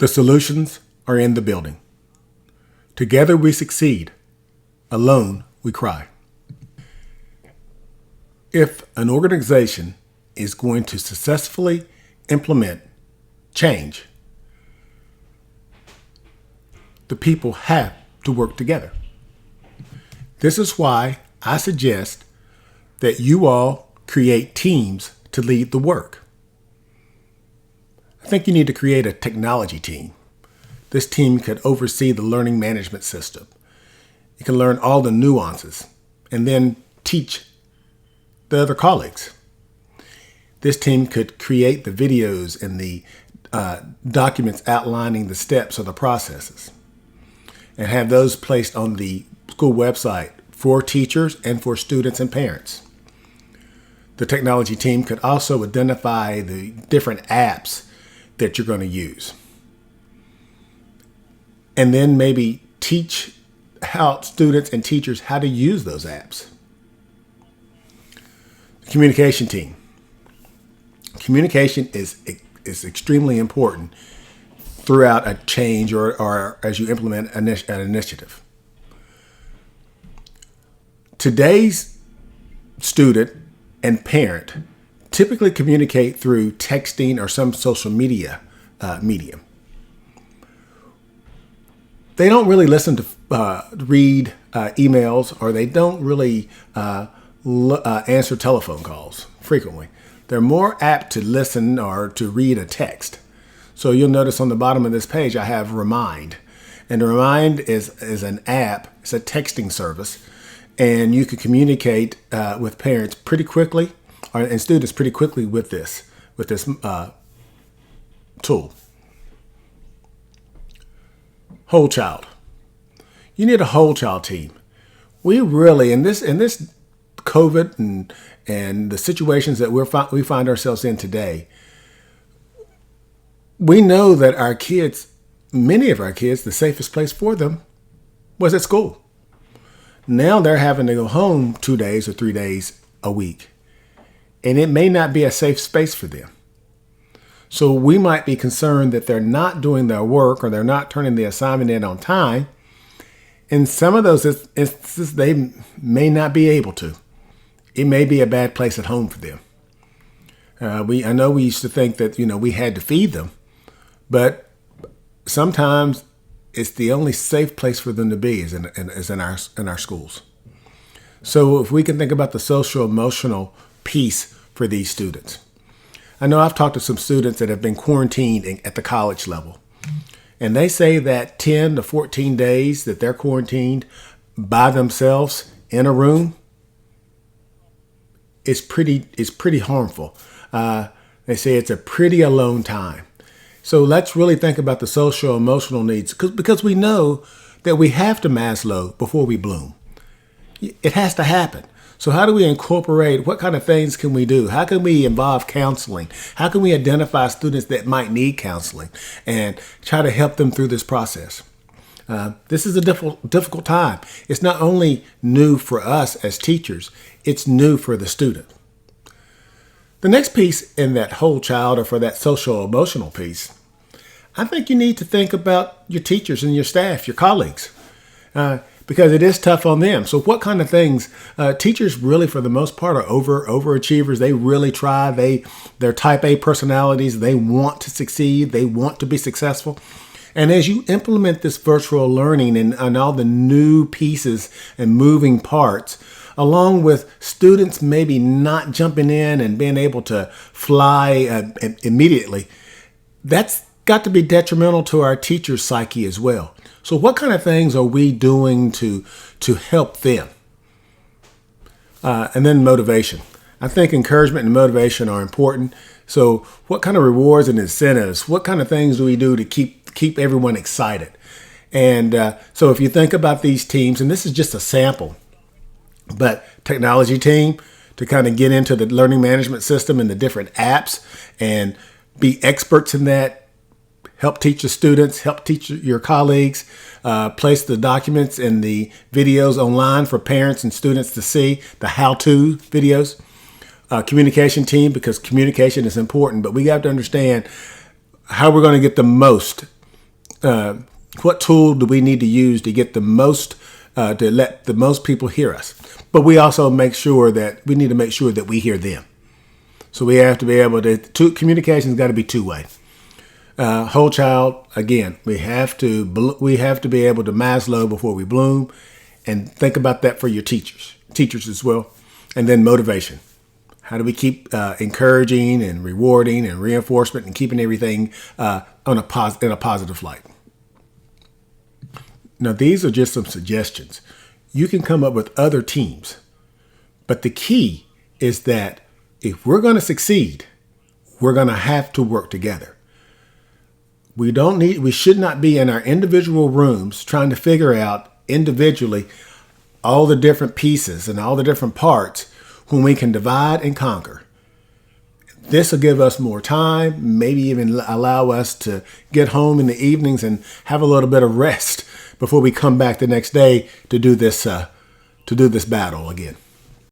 The solutions are in the building. Together we succeed. Alone we cry. If an organization is going to successfully implement change, the people have to work together. This is why I suggest that you all create teams to lead the work. I think you need to create a technology team. This team could oversee the learning management system. You can learn all the nuances and then teach the other colleagues. This team could create the videos and the documents outlining the steps or the processes and have those placed on the school website for teachers and for students and parents. The technology team could also identify the different apps that you're going to use. And then maybe teach how students and teachers how to use those apps. The communication team. Communication is extremely important throughout a change or as you implement an initiative. Today's student and parent typically communicate through texting or some social media medium. They don't really listen to read emails, or they don't really answer telephone calls frequently. They're more apt to listen or to read a text. So you'll notice on the bottom of this page I have Remind. And Remind is an app, it's a texting service, and you can communicate with parents pretty quickly and students pretty quickly with this tool. Whole child. You need a whole child team. We really, in this COVID and the situations that we find ourselves in today, we know that our kids, many of our kids, the safest place for them was at school. Now they're having to go home 2 days or 3 days a week. And it may not be a safe space for them. So we might be concerned that they're not doing their work or they're not turning the assignment in on time. In some of those instances, they may not be able to. It may be a bad place at home for them. I know we used to think that, we had to feed them, but sometimes it's the only safe place for them to be is in our schools. So if we can think about the social emotional piece for these students. I know I've talked to some students that have been quarantined at the college level, and they say that 10 to 14 days that they're quarantined by themselves in a room is pretty harmful. They say it's a pretty alone time. So let's really think about the social emotional needs because we know that we have to Maslow before we bloom. It has to happen. So how do we incorporate, what kind of things can we do? How can we involve counseling? How can we identify students that might need counseling and try to help them through this process? This is a difficult time. It's not only new for us as teachers, it's new for the student. The next piece in that whole child or for that social emotional piece, I think you need to think about your teachers and your staff, your colleagues. Because it is tough on them. So what kind of things, teachers really for the most part are overachievers. They really try. They're type A personalities. They want to succeed. They want to be successful. And as you implement this virtual learning and all the new pieces and moving parts, along with students maybe not jumping in and being able to fly immediately, that's got to be detrimental to our teachers' psyche as well. So what kind of things are we doing to help them? And then motivation. I think encouragement and motivation are important. So what kind of rewards and incentives, what kind of things do we do to keep everyone excited? And so if you think about these teams, and this is just a sample, but technology team to kind of get into the learning management system and the different apps and be experts in that, help teach the students, help teach your colleagues, place the documents and the videos online for parents and students to see, the how-to videos. Communication team, because communication is important, but we have to understand how we're going to get the most what tool do we need to use to get the most, to let the most people hear us? But we also make sure that we need to make sure that we hear them. So we have to be able to communication's got to be two-way. Whole child, again, we have to be able to Maslow before we bloom, and think about that for your teachers as well. And then motivation. How do we keep encouraging and rewarding and reinforcement and keeping everything in a positive light? Now, these are just some suggestions. You can come up with other teams, but the key is that if we're going to succeed, we're going to have to work together. We should not be in our individual rooms trying to figure out individually all the different pieces and all the different parts when we can divide and conquer. This will give us more time, maybe even allow us to get home in the evenings and have a little bit of rest before we come back the next day to do this battle again.